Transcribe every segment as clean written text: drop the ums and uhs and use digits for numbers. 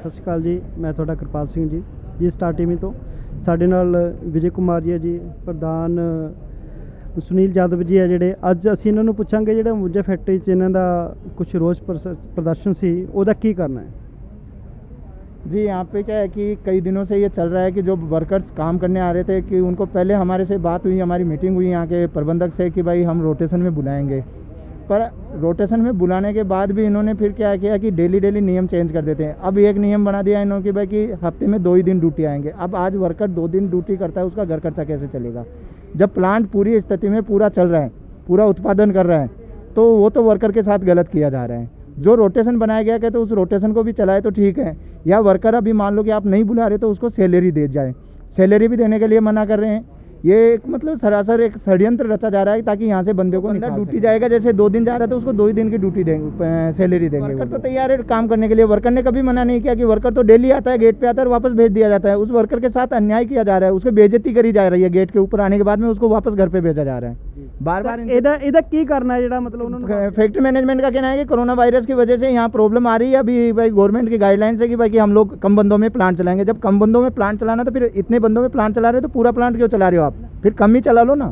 ਸਤਿ ਸ਼੍ਰੀ ਅਕਾਲ ਜੀ, ਮੈਂ ਤੁਹਾਡਾ ਕਿਰਪਾਲ ਸਿੰਘ ਜੀ ਸਟਾਰ ਟੀਵੀ ਤੋਂ। ਸਾਡੇ ਨਾਲ ਵਿਜੇ ਕੁਮਾਰ ਜੀ ਹੈ ਜੀ, ਪ੍ਰਧਾਨ ਸੁਨੀਲ यादव जी है ਜਿਹੜੇ। ਅੱਜ ਅਸੀਂ ਇਹਨਾਂ ਨੂੰ ਪੁੱਛਾਂਗੇ ਜਿਹੜਾ ਅੰਬੂਜਾ ਫੈਕਟਰੀ 'ਚ ਇਹਨਾਂ ਦਾ ਕੁਝ ਰੋਜ਼ प्रदर्शन ਸੀ, ਉਹਦਾ ਕੀ करना है। जी यहाँ पे क्या है कि कई दिनों से ये चल रहा है कि जो वर्कर्स काम करने आ रहे थे कि उनको पहले हमारे से बात हुई, हमारी मीटिंग हुई यहाँ के प्रबंधक से कि भाई हम रोटेशन में बुलाएंगे, पर रोटेशन में बुलाने के बाद भी इन्होंने फिर क्या किया कि डेली नियम चेंज कर देते हैं। अब एक नियम बना दिया इन्होंने कि भाई कि हफ्ते में 2 ही दिन ड्यूटी आएंगे। अब आज वर्कर 2 दिन ड्यूटी करता है, उसका घर खर्चा कैसे चलेगा? जब प्लांट पूरी स्थिति में पूरा चल रहा है, पूरा उत्पादन कर रहा है, तो वो तो वर्कर के साथ गलत किया जा रहा है। जो रोटेशन बनाया गया है तो उस रोटेशन को भी चलाए तो ठीक है, या वर्कर अभी मान लो कि आप नहीं बुला रहे तो उसको सैलरी दे जाए। सैलरी भी देने के लिए मना कर रहे हैं। ये एक मतलब सरासर एक षड्यंत्र रचा जा रहा है ताकि यहाँ से बंदे को अंदर ड्यूटी जाएगा, जैसे 2 दिन जा रहा है तो उसको 2 ही दिन की ड्यूटी देंगे, सैलरी देंगे। वर्कर तो तैयार है काम करने के लिए, वर्कर ने कभी मना नहीं किया कि वर्कर तो डेली आता है, गेट पे आता है, वापस भेज दिया जाता है। उस वर्कर के साथ अन्याय किया जा रहा है, उसकी बेइज्जती करी जा रही है। गेट के ऊपर आने के बाद में उसको वापस घर पे भेजा जा रहा है। बार ਇਹਦਾ ਕੀ करना है ਜਿਹੜਾ मतलब उन्होंने फैक्ट्री मैनेजमेंट का कहना है कि कोरोना वायरस की वजह से यहाँ प्रॉब्लम आ रही है। अभी भाई गवर्नमेंट की गाइडलाइंस है कि भाई कि हम लोग कम बंदों में प्लांट चलाएंगे। जब कम बंदों में प्लांट चलाना तो फिर इतने बंदों में प्लांट चला रहे हो तो पूरा प्लांट क्यों चला रहे हो आप? फिर कम ही चला लो ना।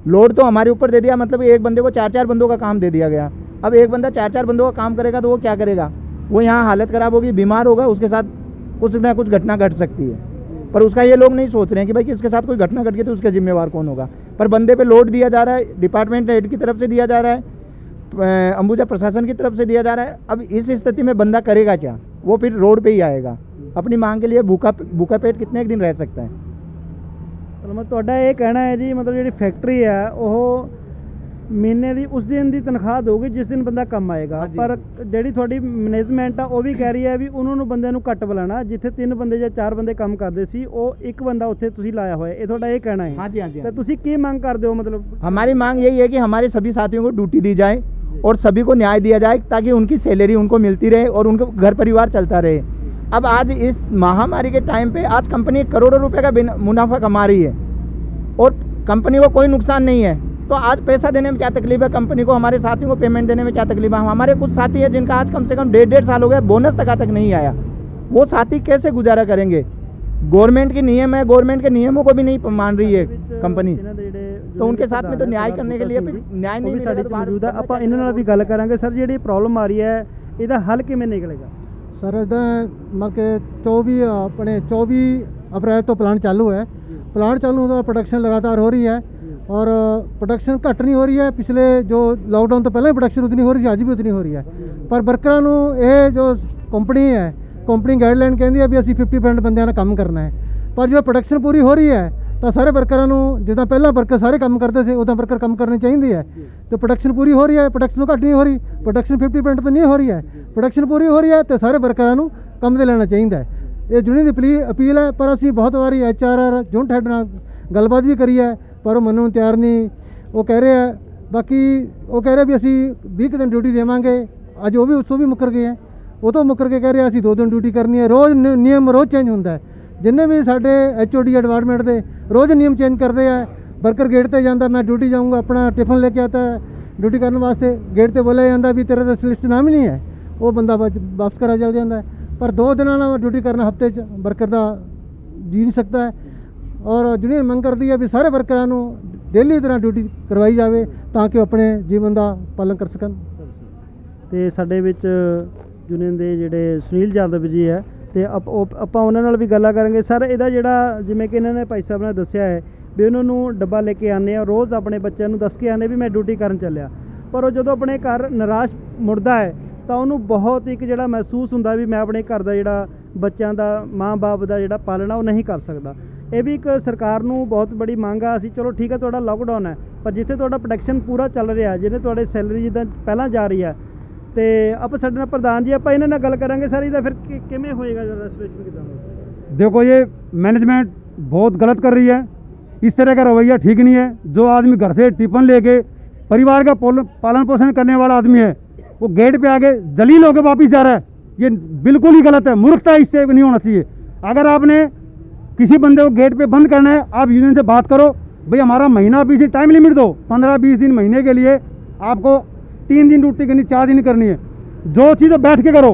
लोड तो हमारे ऊपर दे दिया, मतलब एक बंदे को 4-4 बंदों का काम दे दिया गया। अब एक बंदा 4-4 बंदों का काम करेगा तो वो क्या करेगा? वो यहाँ हालत ख़राब होगी, बीमार होगा, उसके साथ कुछ ना कुछ घटना घट सकती है। पर उसका ये लोग नहीं सोच रहे हैं कि भाई कि इसके साथ कोई घटना घट गई तो उसका जिम्मेवार कौन होगा। पर बंदे पे लोड दिया जा रहा है, डिपार्टमेंट हेड की तरफ से दिया जा रहा है, अंबुजा प्रशासन की तरफ से दिया जा रहा है। अब इस स्थिति में बंदा करेगा क्या? वो फिर रोड पे ही आएगा। अपनी मांग के लिए भूखा पेट कितने दिन रह सकता है? मतलब ਤੁਹਾਡਾ ਇਹ ਕਹਿਣਾ ਹੈ ਜੀ, मतलब ਜਿਹੜੀ ਫੈਕਟਰੀ ਹੈ ਉਹ ਮਹੀਨੇ ਦੀ ਉਸ ਦਿਨ ਦੀ ਤਨਖਾਹ ਦੇਊਗੀ ਜਿਸ ਦਿਨ ਬੰਦਾ ਕੰਮ ਆਏਗਾ। ਪਰ ਜਿਹੜੀ ਤੁਹਾਡੀ ਮੈਨੇਜਮੈਂਟ ਆ ਉਹ ਵੀ ਕਹਿ ਰਹੀ ਹੈ ਵੀ ਉਹਨਾਂ ਨੂੰ ਬੰਦਿਆਂ ਨੂੰ ਘੱਟ ਬੁਲਾਣਾ। ਜਿੱਥੇ 3 ਬੰਦੇ ਜਾਂ 4 ਬੰਦੇ ਕੰਮ ਕਰਦੇ ਸੀ ਉਹ 1 ਬੰਦਾ ਉੱਥੇ ਤੁਸੀਂ ਲਾਇਆ ਹੋਇਆ। ਇਹ ਤੁਹਾਡਾ ਇਹ ਕਹਿਣਾ ਹੈ? हाँ जी। तो ਤੁਸੀਂ ਕੀ ਮੰਗ ਕਰਦੇ ਹੋ? मतलब हमारी मांग यही है कि हमारे सभी साथियों को ड्यूटी दी जाए और सभी को न्याय दिया जाए ताकि उनकी सैलरी उनको मिलती रहे और उनका घर परिवार चलता रहे। अब आज इस महामारी के टाइम पे आज कंपनी करोड़ों रुपए का मुनाफा कमा रही है और कंपनी को कोई नुकसान नहीं है, तो आज पैसा देने में क्या तकलीफ है कंपनी को? हमारे साथियों को पेमेंट देने में क्या तकलीफ है? हमारे कुछ साथी हैं जिनका आज कम से कम 1.5 साल हो गया, बोनस तक नहीं आया। वो साथी कैसे गुजारा करेंगे? गवर्नमेंट के नियम है, गवर्नमेंट के नियमों को भी नहीं मान रही है कंपनी, तो उनके साथ में तो न्याय करने के लिए न्याय नहीं मौजूद है। ਆਪਾਂ ਇਹਨਾਂ ਨਾਲ ਵੀ ਗੱਲ ਕਰਾਂਗੇ। ਸਰ ਜਿਹੜੀ ਪ੍ਰੋਬਲਮ ਆ ਰਹੀ ਹੈ ਇਹਦਾ ਹੱਲ ਕਿਵੇਂ ਨਿਕਲੇਗਾ? सर इदा मतलब कि 24 अप्रैल तो प्लांट चालू है। प्लांट चालू होता प्रोडक्शन लगातार हो रही है और प्रोडक्शन घट नहीं हो रही है। पिछले जो लॉकडाउन तो पहले प्रोडक्शन उतनी हो रही है, अज भी उतनी हो रही है। पर वर्करां नूं ये जो कंपनी है, कंपनी गाइडलाइन कहती है भी असीं 50% बंदिਆਂ ਨਾਲ ਕੰਮ करना है। पर जो प्रोडक्शन पूरी हो रही है तो सारे वर्करां नूं जिद्दां पहला वर्कर सारे काम करते थे उदां वर्कर काम करनी चाहिए है। तो प्रोडक्शन पूरी हो रही है, प्रोडक्शन घट नहीं हो रही, प्रोडक्शन 50% तो नहीं हो रही है, प्रोडक्शन पूरी हो रही है तो सारे वर्करां नूं काम ते लेना चाहिए है। ये यूनियन की अपील है। पर असीं बहुत बारी HRR यूनिट हेड नाल गलबात भी करी है पर वो मनूं तैयार नहीं। वो कह रहे हैं बाकी वो कह रहे भी असीं 20 दिन ड्यूटी देवांगे। अज वो भी उसों भी मुकर गए हैं, वो तो मुकर के कह रहे असीं 2 दिन ड्यूटी करनी है। रोज़ नियम रोज़ चेंज होंदा है। जिन्ने भी साढ़े HOD डिपार्टमेंट के रोज़ नियम चेंज करते हैं। वर्कर गेट पर जाता, मैं ड्यूटी जाऊँगा, अपना टिफिन लेके आता है ड्यूटी करने वास्ते, गेट पर बोला जाता भी तेरा तो लिस्ट नाम ही नहीं है, वो बंदा वापस करा चल जाता है। पर 2 दिन ड्यूटी करना हफ्ते वर्कर का जी नहीं सकता है। और यूनियन मंग करती है भी सारे वर्करां नूं डेली तरह ड्यूटी करवाई जाए ताकि अपने जीवन का पालन कर सकन। तो साडे विच यूनियन के जिहड़े सुनील यादव जी है तो ਆਪਾਂ ਉਹਨਾਂ ਨਾਲ ਵੀ ਗੱਲਾਂ ਕਰਾਂਗੇ। ਸਰ ਇਹਦਾ ਜਿਹੜਾ ਜਿਵੇਂ ਕਿ ਇਹਨਾਂ ਨੇ ਭਾਈ ਸਾਹਿਬ ਨੇ ਦੱਸਿਆ ਹੈ ਵੀ ਉਹਨਾਂ ਨੂੰ ਡੱਬਾ ਲੈ ਕੇ ਆਉਂਦੇ ਆ, ਰੋਜ਼ ਆਪਣੇ ਬੱਚਿਆਂ ਨੂੰ ਦੱਸ ਕੇ ਆਉਂਦੇ ਵੀ ਮੈਂ ਡਿਊਟੀ ਕਰਨ ਚੱਲਿਆ। ਪਰ ਉਹ ਜਦੋਂ ਆਪਣੇ ਘਰ ਨਿਰਾਸ਼ ਮੁੜਦਾ ਹੈ ਤਾਂ ਉਹਨੂੰ ਬਹੁਤ ਇੱਕ ਜਿਹੜਾ ਮਹਿਸੂਸ ਹੁੰਦਾ ਵੀ ਮੈਂ ਆਪਣੇ ਘਰ ਦਾ ਜਿਹੜਾ ਬੱਚਿਆਂ ਦਾ ਮਾਂ-ਬਾਪ ਦਾ ਜਿਹੜਾ ਪਾਲਣਾ ਉਹ ਨਹੀਂ ਕਰ ਸਕਦਾ। ਇਹ ਵੀ ਇੱਕ ਸਰਕਾਰ ਨੂੰ ਬਹੁਤ ਬੜੀ ਮੰਗ ਆ। ਅਸੀਂ ਚਲੋ ਠੀਕ ਹੈ ਤੁਹਾਡਾ ਲੋਕਡਾਊਨ ਹੈ, ਪਰ ਜਿੱਥੇ ਤੁਹਾਡਾ ਪ੍ਰੋਡਕਸ਼ਨ ਪੂਰਾ ਚੱਲ ਰਿਹਾ, ਜਿਹਨੇ ਤੁਹਾਡੇ ਸੈਲਰੀ ਜਿੱਦਾਂ ਪਹਿਲਾਂ ਜਾ ਰਹੀ ਹੈ तो आप साढ़े नाल प्रधान जी आप इन्हां नाल गल करांगे। सर इहदा फिर किवें होएगा रेस्टोरेशन किदां होएगा? देखो ये मैनेजमेंट बहुत गलत कर रही है, इस तरह का रवैया ठीक नहीं है। जो आदमी घर से टिफिन लेके परिवार का पालन पोषण करने वाला आदमी है वो गेट पे आके जलील होकर वापस जा रहा है, ये बिल्कुल ही गलत है। मूर्खता इससे नहीं होना चाहिए। अगर आपने किसी बंदे को गेट पे बंद करना है, आप यूनियन से बात करो भाई हमारा महीना पीछे टाइम लिमिट दो, 15-20 दिन महीने के लिए आपको 3 दिन ड्यूटी करनी, 4 दिन करनी है। जो चीज़ बैठ के करो,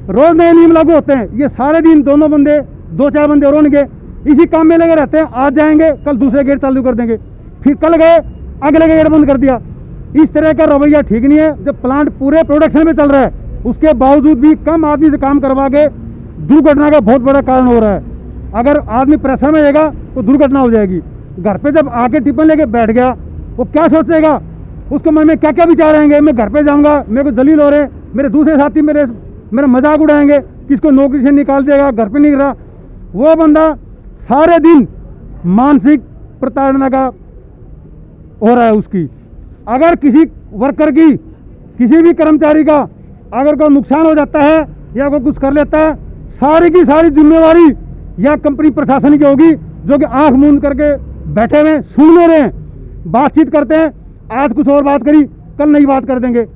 रोज नए नियम लागू होते हैं। ये सारे दिन दोनों बंदे, 2-4 बंदे और होंगे, इसी काम में लगे रहते हैं। आज जाएंगे, कल दूसरे गेट चालू कर देंगे, फिर कल गए अगले गेट बंद कर दिया। इस तरह का रवैया ठीक नहीं है। जब प्लांट पूरे प्रोडक्शन में चल रहा है, उसके बावजूद भी कम आदमी से काम करवा के दुर्घटना का बहुत बड़ा कारण हो रहा है। अगर आदमी प्रेशर में रहेगा तो दुर्घटना हो जाएगी। घर पे जब आके टिफिन लेके बैठ गया, वो क्या सोचेगा, उसके मन में क्या क्या विचार आएंगे। मैं घर पे जाऊंगा, मेरे को दलील हो रहे हैं, मेरे दूसरे साथी मेरा मजाक उड़ाएंगे, किसको नौकरी से निकाल देगा, घर पे नहीं रहा। वो बंदा सारे दिन मानसिक प्रताड़ना का हो रहा है उसकी। अगर किसी वर्कर की, किसी भी कर्मचारी का अगर कोई नुकसान हो जाता है या कोई कुछ कर लेता है, सारी की सारी जिम्मेवारी या कंपनी प्रशासन की होगी, जो कि आंख मूंद करके बैठे हुए सुन ले रहे हैं, बातचीत करते हैं। आज कुछ और बात करी, कल नई बात कर देंगे,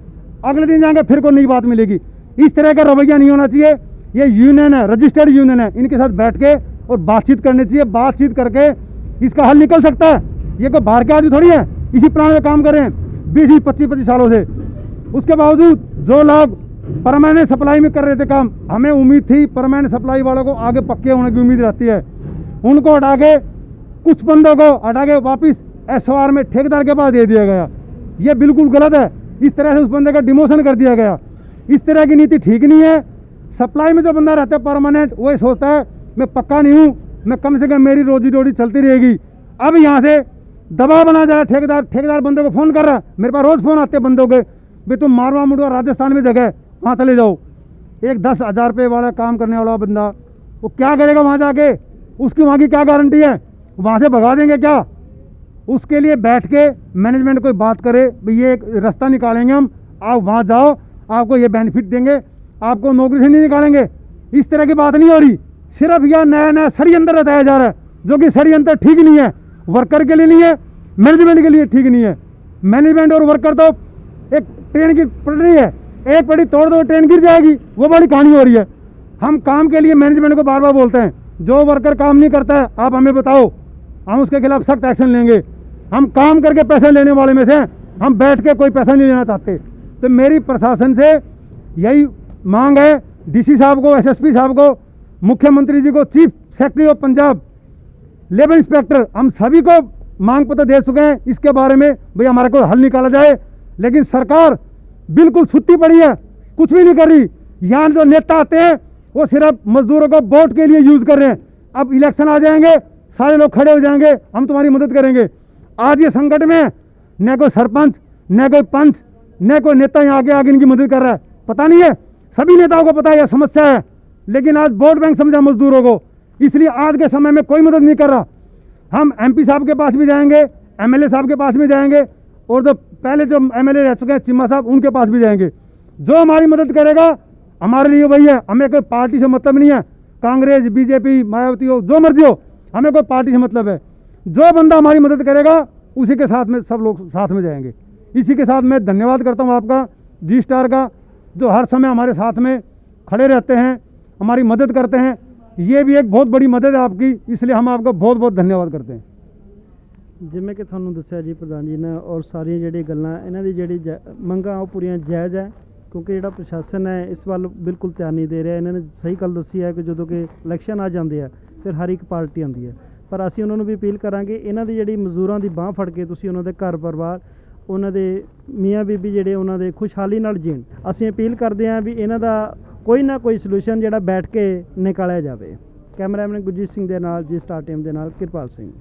अगले दिन जाएंगे फिर कोई नई बात मिलेगी। इस तरह का रवैया नहीं होना चाहिए। ये यूनियन है, रजिस्टर्ड यूनियन है, इनके साथ बैठ के और बातचीत करनी चाहिए। बातचीत करके इसका हल निकल सकता है। ये कोई बाहर के आदमी थोड़ी है, इसी प्लान में काम कर रहे हैं 20-25 सालों से। उसके बावजूद जो लोग परमानेंट सप्लाई में कर रहे थे काम, हमें उम्मीद थी परमानेंट सप्लाई वालों को आगे पक्के होने की उम्मीद रहती है, उनको हटा के, कुछ बंदों को हटा के वापिस एसओआर में ठेकेदार के पास दे दिया गया। ये बिल्कुल गलत है। इस तरह से उस बंदे का डिमोशन कर दिया गया। इस तरह की नीति ठीक नहीं है। सप्लाई में जो बंदा रहता है परमानेंट, वो सोचता है मैं पक्का नहीं हूँ, मैं कम से कम मेरी रोजी रोटी चलती रहेगी। अब यहाँ से दबाव बना जा रहा है। ठेकेदार बंदे को फ़ोन कर रहा है, मेरे पास रोज़ फ़ोन आते हैं बंदों के, भाई तुम मारवा मुड़वा राजस्थान में जगह है, वहाँ चले जाओ। एक 10,000 रुपये वाला काम करने वाला बंदा, वो क्या करेगा वहाँ जाके, उसकी वहाँ की क्या गारंटी है, वहाँ से भगा देंगे क्या। उसके लिए बैठ के मैनेजमेंट कोई बात करे, भाई ये एक रास्ता निकालेंगे हम, आप वहाँ जाओ, आपको ये बेनिफिट देंगे, आपको नौकरी से नहीं निकालेंगे। इस तरह की बात नहीं हो रही। सिर्फ यह नया षड्यंत्र बताया जा रहा है, जो कि षड्यंत्र ठीक नहीं है। वर्कर के लिए नहीं है, मैनेजमेंट के लिए ठीक नहीं है। मैनेजमेंट और वर्कर तो एक ट्रेन की पटरी है, एक पटरी तोड़ दो ट्रेन गिर जाएगी, वो बड़ी कहानी हो रही है। हम काम के लिए मैनेजमेंट को बार बार बोलते हैं, जो वर्कर काम नहीं करता है आप हमें बताओ, हम उसके खिलाफ सख्त एक्शन लेंगे। हम काम करके पैसे लेने वाले में से हैं, हम बैठ के कोई पैसा नहीं लेना चाहते। तो मेरी प्रशासन से यही मांग है, डीसी साहब को, एसएसपी साहब को, मुख्यमंत्री जी को, chief secretary of Punjab, labour inspector, हम सभी को मांग पत्र दे चुके हैं इसके बारे में, भाई हमारे को हल निकाला जाए। लेकिन सरकार बिल्कुल सुत्ती पड़ी है, कुछ भी नहीं कर रही। यहाँ जो नेता आते हैं वो सिर्फ मजदूरों को वोट के लिए यूज कर रहे हैं। अब इलेक्शन आ जाएंगे, सारे लोग खड़े हो जाएंगे, हम तुम्हारी मदद करेंगे। आज ये संकट में न कोई सरपंच, न कोई पंच, न कोई नेता यहाँ आगे इनकी मदद कर रहा है। पता नहीं है, सभी नेताओं को पता है यह समस्या है, लेकिन आज वोट बैंक समझा मजदूरों को, इसलिए आज के समय में कोई मदद नहीं कर रहा। हम एमपी साहब के पास भी जाएंगे, एमएलए साहब के पास भी जाएंगे, और जो पहले जो एमएलए रह चुके हैं चिम्मा साहब, उनके पास भी जाएंगे। जो हमारी मदद करेगा हमारे लिए वही है। हमें कोई पार्टी से मतलब नहीं है, कांग्रेस, बीजेपी, मायावती हो, जो मर्जी हो, हमें कोई पार्टी से मतलब है। जो बंदा हमारी मदद करेगा उसी के साथ में सब लोग साथ में जाएंगे। इसी के साथ मैं धन्यवाद करता हूँ आपका, जी स्टार का, जो हर समय हमारे साथ में खड़े रहते हैं, हमारी मदद करते हैं। ये भी एक बहुत बड़ी मदद है आपकी, इसलिए हम आपका बहुत बहुत धन्यवाद करते हैं। ਜਿਵੇਂ ਕਿ ਤੁਹਾਨੂੰ ਦੱਸਿਆ ਜੀ ਪ੍ਰਧਾਨ ਜੀ ਨੇ, ਔਰ ਸਾਰੀਆਂ ਜਿਹੜੀਆਂ ਗੱਲਾਂ ਇਹਨਾਂ ਦੀ ਜਿਹੜੀ ਮੰਗਾਂ ਉਹ ਪੂਰੀਆਂ ਜਾਇਜ਼ ਹੈ, ਕਿਉਂਕਿ ਜਿਹੜਾ ਪ੍ਰਸ਼ਾਸਨ ਹੈ ਇਸ ਵੱਲ ਬਿਲਕੁਲ ਧਿਆਨ ਨਹੀਂ ਦੇ ਰਿਹਾ। ਇਹਨਾਂ ਨੇ ਸਹੀ ਗੱਲ ਦੱਸੀ ਹੈ ਕਿ ਜਦੋਂ ਕਿ ਇਲੈਕਸ਼ਨ ਆ ਜਾਂਦੇ ਆ ਫਿਰ ਹਰ ਇੱਕ ਪਾਰਟੀ ਆਉਂਦੀ ਹੈ, ਪਰ ਅਸੀਂ ਉਹਨਾਂ ਨੂੰ ਵੀ ਅਪੀਲ ਕਰਾਂਗੇ, ਇਹਨਾਂ ਦੀ ਜਿਹੜੀ ਮਜ਼ਦੂਰਾਂ ਦੀ ਬਾਂਹ ਫੜ ਕੇ ਤੁਸੀਂ ਉਹਨਾਂ ਦੇ ਘਰ ਪਰਿਵਾਰ, ਉਹਨਾਂ ਦੇ ਮੀਆਂ ਬੀਬੀ ਜਿਹੜੇ ਉਹਨਾਂ ਦੇ ਖੁਸ਼ਹਾਲੀ ਨਾਲ ਜੀਣ। ਅਸੀਂ ਅਪੀਲ ਕਰਦੇ ਹਾਂ ਵੀ ਇਹਨਾਂ ਦਾ ਕੋਈ ਨਾ ਕੋਈ ਸੋਲੂਸ਼ਨ ਜਿਹੜਾ ਬੈਠ ਕੇ ਨਿਕਾਲਿਆ ਜਾਵੇ। ਕੈਮਰਾਮੈਨ ਗੁਰਜੀਤ ਸਿੰਘ ਦੇ ਨਾਲ, ਜੀ ਸਟਾਰ ਟੀਮ ਦੇ ਨਾਲ ਕਿਰਪਾਲ ਸਿੰਘ।